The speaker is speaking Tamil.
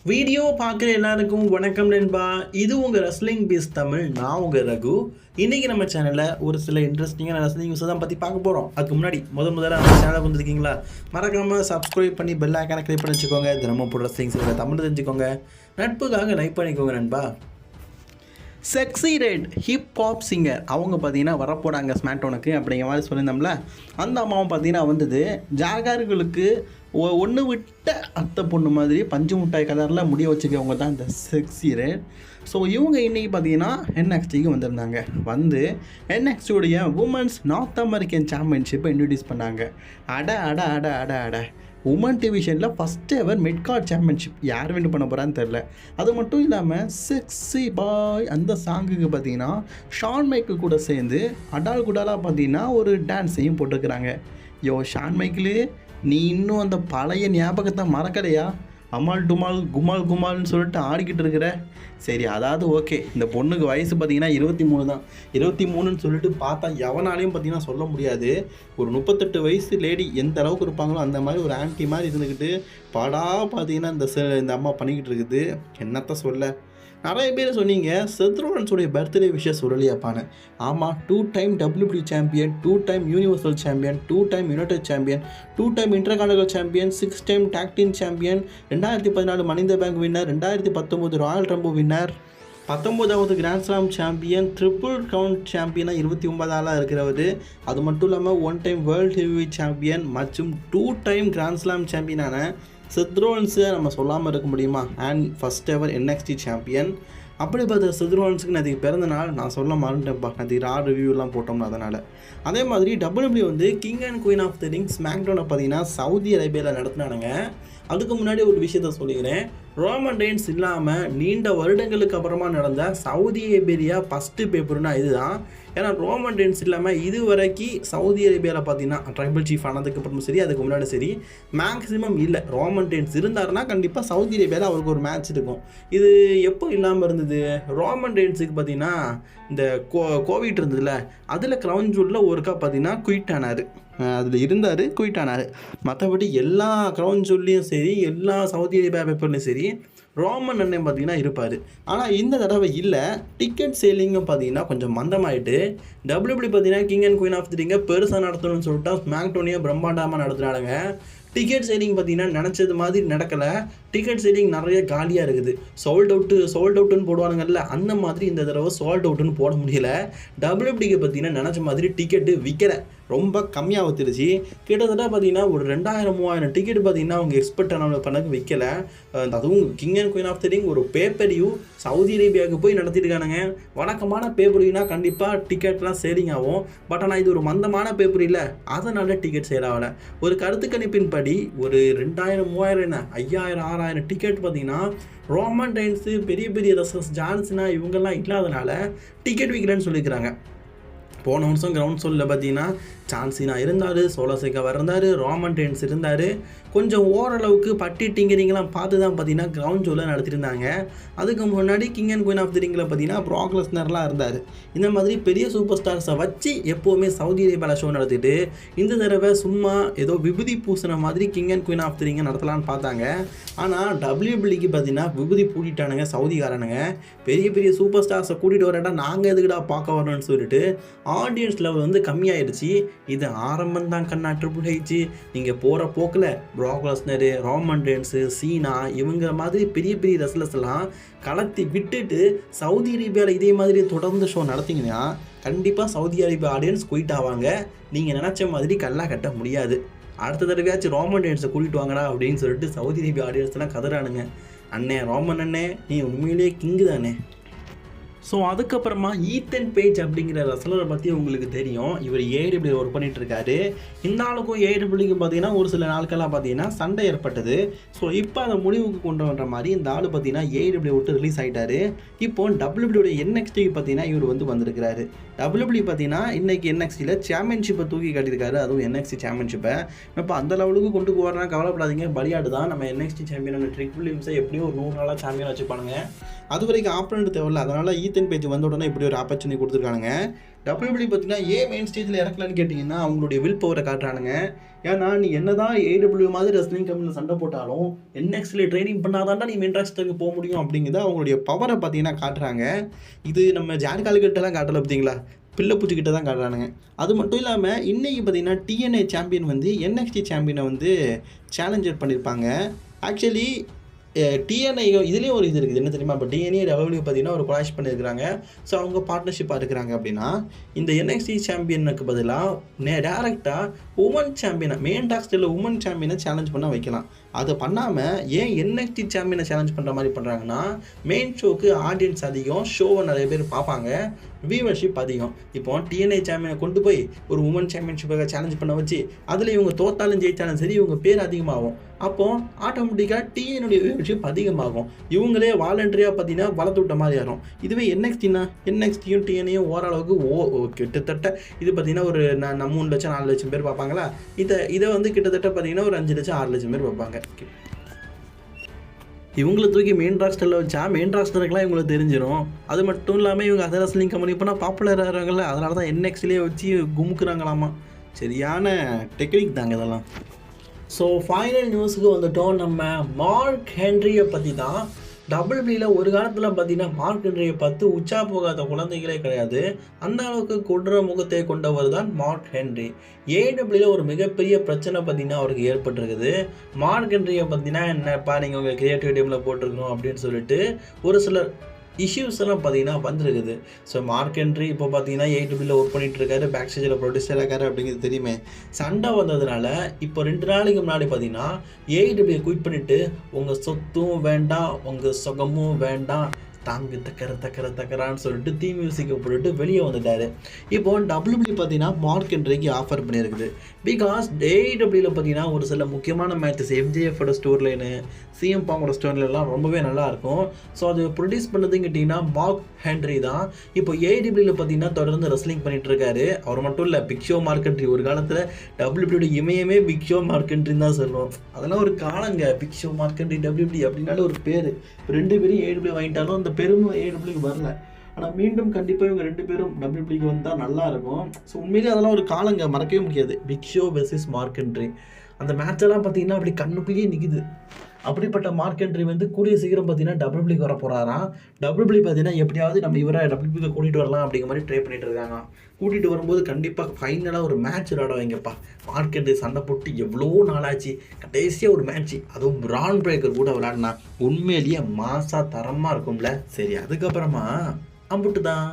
வீடியோ பார்க்குற எல்லாருக்கும் வணக்கம் நண்பா. இது உங்கள் ரெஸ்லிங் பீஸ் தமிழ். நான் உங்கள் ரகு. இன்றைக்கி நம்ம சேனலில் ஒரு சில இன்ட்ரெஸ்டிங்கான ரெஸ்லிங் நியூஸை தான் பற்றி பார்க்க போகிறோம். அதுக்கு முன்னாடி முதல்ல நம்ம சேனலுக்கு வந்துருக்கீங்களா, மறக்காமல் சப்ஸ்கிரைப் பண்ணி பெல் ஐக்கானை கிளிக் பண்ணி வச்சுக்கோங்க. தினமும் போடுற ரெஸ்லிங் சில தமிழ் தெரிஞ்சுக்கோங்க. நட்புக்காக லைக் பண்ணிக்கோங்க நண்பா. Sexy red hip hop singer அவங்க பார்த்தீங்கன்னா வரப்போகிறாங்க ஸ்மாக்டவுனுக்கு அப்படிங்கிற மாதிரி சொல்லியிருந்தோம்ல. அந்த அம்மாவும் பார்த்தீங்கன்னா வந்தது ஜாகார்களுக்கு ஒன்று விட்ட அத்தை பொண்ணு மாதிரி பஞ்சு முட்டாய் கலரில் முடிய வச்சுக்கவங்க தான் இந்த செக்ஸி ரெட். ஸோ இவங்க இன்றைக்கி பார்த்தீங்கன்னா என்எக்ஸ்டிக்கு வந்திருந்தாங்க. வந்து என்எக்ஸ்டியோடைய உமன்ஸ் நார்த் அமெரிக்கன் சாம்பியன்ஷிப்பை இன்ட்ரடியூஸ் பண்ணாங்க. அட அட அட அட அட உமன் டிவிஷனில் first ever mid card championship யார் வின் பண்ண போகிறான்னு தெரில. அது மட்டும் இல்லாமல் செக்ஸி பாய் அந்த சாங்குக்கு பார்த்தீங்கன்னா ஷான் மைக்கிள் கூட சேர்ந்து அடால் குடாலாக பார்த்தீங்கன்னா ஒரு டான்ஸையும் போட்டுக்கிறாங்க. ஷான் மைக்கிள், நீ இன்னும் அந்த பழைய ஞாபகத்தை மறக்கலையா? அமால் டுமால் குமால் குமால்னு சொல்லிட்டு ஆடிக்கிட்டு இருக்கிற. சரி, அதாவது ஓகே, இந்த பொண்ணுக்கு வயசு பார்த்திங்கன்னா 23 தான். 23ன்னு சொல்லிட்டு பார்த்தா எவனாலையும் பார்த்திங்கன்னா சொல்ல முடியாது. ஒரு 38 வயசு லேடி எந்த அளவுக்கு இருப்பாங்களோ அந்த மாதிரி ஒரு ஆன்டி மாதிரி இருந்துக்கிட்டு பாடா பார்த்திங்கன்னா இந்த அம்மா பண்ணிக்கிட்டு இருக்குது. என்னத்த சொல்ல. நிறைய பேர் சொன்னீங்க செத் ரோலன்ஸோடைய பர்த்டே விஷயம் சொல்லலையாப்பான்னு. ஆமாம், 2 time WWE champion, 2 time universal champion, 2 time united champion, 2 time intercontinental champion, 6 time tag team champion, 2014 money in the bank winner, 2019 royal rumble winner, 19வது கிராண்ட் ஸ்லாம் சாம்பியன், ட்ரிபிள் கவுண்ட் சாம்பியனாக 29 இருக்கிறவர். அது மட்டும் இல்லாமல் 1 டைம் வேர்ல்டு ஹெவிவெயிட் சாம்பியன் மற்றும் 2 டைம் கிராண்ட் ஸ்லாம் சாம்பியனான செத் ரோலன்ஸை நம்ம சொல்லாமல் இருக்க முடியுமா? And first ever NXT champion. அப்படி பார்த்த செத் ரோலன்ஸுக்கு நேற்றுக்கு பிறந்த நாள் நான் சொல்ல மறந்துட்டேன்ப்பா. நேற்றுக்கு ரா ரிவ்யூலாம் போட்டோம்னா அதனால். அதே மாதிரி WWE வந்து king and queen of the ring ஸ்மாக்டவுனை பார்த்தீங்கன்னா சவுதி அரேபியாவில் நடத்தினானுங்க. அதுக்கு முன்னாடி ஒரு விஷயத்த சொல்லிக்கிறேன். ரோமன் ரெயின்ஸ் இல்லாமல் நீண்ட வருடங்களுக்கு அப்புறமா நடந்த சவுதி அரேபியா ஃபஸ்ட்டு பேப்பர்னா இதுதான். ஏன்னா ரோமன் ரெயின்ஸ் இல்லாமல் இது வரைக்கும் சவுதி அரேபியாவில் பார்த்தீங்கன்னா ட்ரைபல் சீஃப் ஆனதுக்கு அப்புறமும் சரி, அதுக்கு முன்னாடி சரி, மேக்ஸிமம் இல்லை. ரோமன் ரெயின்ஸ் இருந்தாருன்னா கண்டிப்பாக சவுதி அரேபியாவில் அவருக்கு ஒரு மேட்ச் இருக்கும். இது எப்போ இல்லாமல் இருந்தது? ரோமன் ரெயின்ஸுக்கு பார்த்தீங்கன்னா இந்த கோவிட் இருந்ததுல, அதில் க்ரௌன் ஜூலில் ஒருக்கா பார்த்தீங்கன்னா குயிட் ஆனார். அதில் இருந்தார், குயிட் ஆனார். மற்றபடி எல்லா க்ரௌன் ஜூல்லையும் சரி, எல்லா சவுதி அரேபியா பேப்பர்லையும் சரி ரோமன் அண்ணன் பார்த்தீங்கன்னா இருப்பார். ஆனால் இந்த தடவை இல்லை. டிக்கெட் சேலிங்கும் பார்த்தீங்கன்னா கொஞ்சம் மந்தமாயிட்டு WWE பார்த்தீங்கன்னா king and queen of the ரிங்கை பெருசாக நடத்தணும்னு சொல்லிட்டு ஸ்மாக்டவுனையும் பிரம்மாண்டமாக நடத்துனாங்க. டிக்கெட் சேலிங் பார்த்தீங்கன்னா நினச்சது மாதிரி நடக்கலை. டிக்கெட் சேலிங் நிறைய காலியாக இருக்குது. சோல்ட் அவுட்டுன்னு போடுவானுங்கல்ல, அந்த மாதிரி இந்த தடவை சோல்ட் அவுட்டுன்னு போட முடியல. WWEக்கு பார்த்தீங்கன்னா நினச்ச மாதிரி டிக்கெட்டு விற்கலை, ரொம்ப கம்மியாக வந்துருச்சு. கிட்டத்தட்ட பார்த்தீங்கன்னா ஒரு 2000-3000 டிக்கெட் பார்த்தீங்கன்னா அவங்க எக்ஸ்பெக்ட் பண்ணக்கு விற்கலை. அதுவும் king and queen of the ring ஒரு பேப்பரியூ சவுதி அரேபியாவுக்கு போய் நடத்திருக்கானுங்க. வழக்கமான பேப்பரியூனா கண்டிப்பாக டிக்கெட்லாம் சேலிங் ஆகும். பட் ஆனால் இது ஒரு மந்தமான பேப்பர் இல்லை, அதனால டிக்கெட் சேல் ஆகலை. ஒரு கருத்து கணிப்பின் படி ஒரு 2000-3000 என்ன 5000-6000 டிக்கெட் பார்த்தீங்கன்னா ரோமன் ரெயின்ஸு பெரிய பெரிய ரெஸ்லர்ஸ் ஜான்சினா இவங்கெல்லாம் இல்லாதனால டிக்கெட் விற்கலன்னு சொல்லியிருக்கிறாங்க. போன வருஷம் கிரவுண்ட் சோலில் பார்த்தீங்கன்னா சான்சினா இருந்தார், சோலோசேகா இருந்தார், ரோமன் ரெயின்ஸ் இருந்தார். கொஞ்சம் ஓரளவுக்கு பட்டி டிங்கரிங்கெலாம் பார்த்து தான் பார்த்தீங்கன்னா கிரவுண்ட் ஷோவில் நடத்திருந்தாங்க. அதுக்கு முன்னாடி king and queen of the ரிங்கில் பார்த்தீங்கன்னா ப்ராக் லெஸ்னர்லாம் இருந்தார். இந்த மாதிரி பெரிய சூப்பர் ஸ்டார்ஸை வச்சு எப்போவுமே சவுதி அரேபியாவில் ஷோ நடத்திட்டு இந்த தடவை சும்மா ஏதோ விபூதி பூசின மாதிரி king and queen of the ரிங்கை நடத்தலான்னு பார்த்தாங்க. ஆனால் WWEக்கு பார்த்தீங்கன்னா விபூதி பூட்டிட்டானுங்க சவுதிக்காரனுங்க. பெரிய பெரிய சூப்பர் ஸ்டார்ஸை கூட்டிகிட்டு வரட்டா நாங்கள் எதுக்குடா பார்க்க வரணும்னு சொல்லிட்டு ஆடியன்ஸ் லெவல் வந்து கம்மியாயிடுச்சு. இது ஆரம்பம் தான் கண்ணா ட்ரிபிள் ஹெச். நீங்கள் போகிற போக்கில் ப்ராக் லெஸ்னர், ரோமன் ரெயின்ஸு, சீனா இவங்க மாதிரி பெரிய பெரிய ரெஸ்லர்ஸ் எல்லாம் கலத்தி விட்டுட்டு சவுதி அரேபியாவில் இதே மாதிரி தொடர்ந்து ஷோ நடத்திங்கன்னா கண்டிப்பாக சவுதி அரேபியா ஆடியன்ஸ் குயிட் ஆவாங்க. நீங்கள் நினச்ச மாதிரி கல்லா கட்ட முடியாது. அடுத்த தடவையாச்சும் ரோமன் ரெயின்ஸை கூட்டிகிட்டு வாங்கடா அப்படின்னு சொல்லிட்டு சவுதி அரேபியா ஆடியன்ஸ்லாம் கதறானுங்க. அண்ணே ரோமன் அண்ணே, நீ உண்மையிலேயே கிங்கு தானே. ஸோ அதுக்கப்புறமா ஈத்தன் பேஜ் அப்படிங்கிற ரெஸ்லரை பற்றி உங்களுக்கு தெரியும். இவர் AEW ஒர்க் பண்ணிகிட்டு இருக்காரு. இந்த ஆளுக்கும் AEWக்கும் பார்த்தீங்கன்னா ஒரு சில நாட்களாக பார்த்தீங்கன்னா சண்டை ஏற்பட்டது. ஸோ இப்போ அதை முடிவுக்கு கொண்டு வர மாதிரி இந்த ஆள் பார்த்தீங்கன்னா AEW விட்டு ரிலீஸ் ஆகிட்டார். இப்போ WWE NXTக்கு பார்த்தீங்கன்னா இவர் வந்திருக்கிறாரு. WWE பார்த்தீங்கன்னா இன்றைக்கி NXTயில் சாம்பியன்ஷிப்பை தூக்கி காட்டியிருக்காரு. அதுவும் NXT சாம்பியன்ஷிப்பை இப்போ அந்த லெவலுக்கு கொண்டு போகிறனா கவலைப்படாதீங்க. பலியாடு தான் நம்ம NXT சாம்பியனான ட்ரிபிள் எம்ஸை எப்படியும் ஒரு 100 நாளாக சாம்பியன் வச்சுப்பானுங்க. அது வரைக்கும் ஆப்பனண்ட் தேவையில்ல. அதனால் ஈத்தன் பேஜ் வந்த உடனே இப்படி ஒரு ஆப்பர்ச்சுனிட்டி கொடுத்துருக்கானுங்க. WWE பார்த்தீங்கன்னா ஏன் மெயின் ஸ்டேஜில் இறக்கலன்னு கேட்டிங்கன்னா அவங்களுடைய வில் பவரை காட்டுறானுங்க. ஏன்னா நீ என்ன தான் AEW மாதிரி ரெஸ்லிங் கம்பெனியில் சண்டை போட்டாலும் NXTல ட்ரைனிங் பண்ணாதான்டா நீ மெயின் ராஸ்டருக்கு போக முடியும் அப்படிங்கிறத அவங்களுடைய பவரை பார்த்தீங்கன்னா காட்டுறாங்க. இது நம்ம ஜார் கால்கிட்டலாம் காட்டலை பார்த்தீங்களா, பிள்ளை பூச்சிக்கிட்ட தான் காட்டுறானுங்க. அது மட்டும் இல்லாமல் இன்றைக்கி பார்த்தீங்கன்னா TNA சாம்பியன் வந்து NXT சாம்பியனை வந்து சேலஞ்சர் பண்ணியிருப்பாங்க. ஆக்சுவலி TNA இதுலேயும் ஒரு இது இருக்குது என்ன தெரியுமா, இப்போ TNA WWE பார்த்தீங்கன்னா ஒரு கொலாஷ் பண்ணியிருக்கிறாங்க. ஸோ அவங்க பார்ட்னர்ஷிப்பாக இருக்கிறாங்க அப்படின்னா இந்த NXT சாம்பியனுக்கு பதிலாக டேரெக்டாக உமன் சாம்பியனை மெயின் ராஸ்டரில் உமன் சாம்பியனை சேலஞ்ச் பண்ண வைக்கலாம். அதை பண்ணாமல் ஏன் NXT சாம்பியனை சேலஞ்ச் பண்ணுற மாதிரி பண்ணுறாங்கன்னா மெயின் ஷோக்கு ஆடியன்ஸ் அதிகம், ஷோவை நிறைய பேர் பார்ப்பாங்க, வியூவர்ஷிப் அதிகம். இப்போ TNA சாம்பியனை கொண்டு போய் ஒரு உமன் சாம்பியன்ஷிப்பாக சேலஞ்ச் பண்ண வச்சு அதில் இவங்க தோத்தாலும் ஜெயித்தாலும் சரி இவங்க பேர் அதிகமாகும். அப்போது ஆட்டோமேட்டிக்காக TNA வியூவர்ஷிப் அதிகமாகும். இவங்களே வாலண்டரியாக பார்த்தீங்கன்னா வளர்த்து விட்ட மாதிரி ஆகும். இதுவே NXTயும் TNAயும் ஓரளவுக்கு கிட்டத்தட்ட இது பார்த்தீங்கன்னா ஒரு 3 லட்சம் 4 லட்சம் பேர் பார்ப்பாங்களா, இதை வந்து கிட்டத்தட்ட பார்த்தீங்கன்னா ஒரு 5 லட்சம் 6 லட்சம் பேர் பார்ப்பாங்க. இவங்களை தூக்கி மெயின் ராஸ்டரில் வச்சா மெயின் ராஸ்டருக்குலாம் இவங்களுக்கு தெரிஞ்சிடும். அது மட்டும் இல்லாமல் இவங்க அதர் ரெஸ்லிங் கம்பெனி போனால் பாப்புலர் ஆகிறாங்கல்ல, அதனால தான் NXTலேயே வச்சு குமுக்குறாங்களாமா. சரியான டெக்னிக் தாங்க இதெல்லாம். ஸோ ஃபைனல் நியூஸுக்கு வந்துட்டோம். நம்ம மார்க் ஹென்ரியை பற்றி தான். WWEல ஒரு காலத்தில் பார்த்தீங்கன்னா மார்க் ஹென்ரியை பார்த்து உச்சா போகாத குழந்தைகளே கிடையாது. அந்த அளவுக்கு கொன்ற முகத்தை கொண்டவர் தான் மார்க் ஹென்ரி. AEWல ஒரு மிகப்பெரிய பிரச்சனை பார்த்தீங்கன்னா அவருக்கு ஏற்பட்டிருக்குது. மார்க் ஹென்ரியை பார்த்தீங்கன்னா என்னப்பா நீங்கள் உங்கள் கிரியேட்டிவ் டீமில் போட்டிருக்கணும் அப்படின்னு சொல்லிட்டு ஒரு சில இஷ்யூஸ் எல்லாம் பார்த்தீங்கன்னா வந்துருக்குது. ஸோ மார்க் ஹென்ரி இப்போ பார்த்தீங்கன்னா AEWல ஒர்க் பண்ணிட்டு இருக்காரு, பேக் ஸ்டேஜில் ப்ரொடியூசர் இருக்காரு அப்படிங்கிறது தெரியுமே. சண்டை வந்ததுனால இப்போ 2 நாளைக்கு முன்னாடி பார்த்தீங்கன்னா AEW குயிட் பண்ணிவிட்டு உங்கள் சொத்தும் வேண்டாம் உங்கள் சுகமும் வேண்டாம் தாங்கு தக்கரான்னு சொல்லிட்டு தீ மியூசிக்கை போட்டுட்டு வெளியே வந்துட்டார். இப்போ WWE பார்த்தீங்கன்னா மார்க் ஹென்ரிக்கு ஆஃபர் பண்ணியிருக்குது. பிகாஸ் AEWல பார்த்தீங்கன்னா ஒரு சில முக்கியமான மேட்சஸ் MJFோட ஸ்டோர் லைனு, CM Punkோட ஸ்டோர் லைன்லாம் ரொம்பவே நல்லாயிருக்கும். ஸோ அது ப்ரொடியூஸ் பண்ணதுன்னு கேட்டிங்கன்னா மார்க் ஹென்ரி தான். இப்போ AEWல பார்த்தீங்கன்னா தொடர்ந்து ரெஸ்லிங் பண்ணிட்டு இருக்காரு. அவர் மட்டும் இல்லை, பிக் ஷோ மார்க் ஹென்ரி. ஒரு காலத்தில் WWE இமயமே பிக் ஷோ மார்க் ஹென்ரின்னு தான் சொல்லுவோம். அதெல்லாம் ஒரு காலங்க. Big show Mark Henry WWE அப்படின்னாலும் ஒரு பேர். 2 பேரும் AEW வாங்கிட்டாலும் அந்த பெருமை AEWக்கு வரல. ஆனால் மீண்டும் கண்டிப்பாக இவங்க 2 பேரும் WWEக்கு வந்தால் நல்லா இருக்கும். ஸோ உண்மையிலே அதெல்லாம் ஒரு காலங்க, மறக்கவே முடியாது. Big show versus Mark Henry அந்த மேட்செல்லாம் பார்த்தீங்கன்னா அப்படி கண்ணுக்குள்ளேயே நிற்குது. அப்படிப்பட்ட மார்க் ஹென்ரி வந்து கூடிய சீக்கிரம் பார்த்தீங்கன்னா WWEக்கு வர போகிறாராம். WWE பார்த்தீங்கன்னா எப்படியாவது நம்ம இவரை WWEக்கு கூட்டிகிட்டு வரலாம் அப்படிங்கிற மாதிரி ட்ரை பண்ணிட்டு இருக்காங்க. கூட்டிகிட்டு வரும்போது கண்டிப்பாக ஃபைனலாக ஒரு மேட்ச் விளாட வைங்கப்பா. மார்க் ஹென்ரி சண்டை போட்டு எவ்வளோ நாளாச்சு, கடைசியாக ஒரு மேட்ச்சு, அதுவும் பிரான் பிரேக்கர் கூட விளாட்னா உண்மையிலேயே மாசா தரமாக இருக்கும்ல. சரி, அதுக்கப்புறமா அம்புட்டு தான்.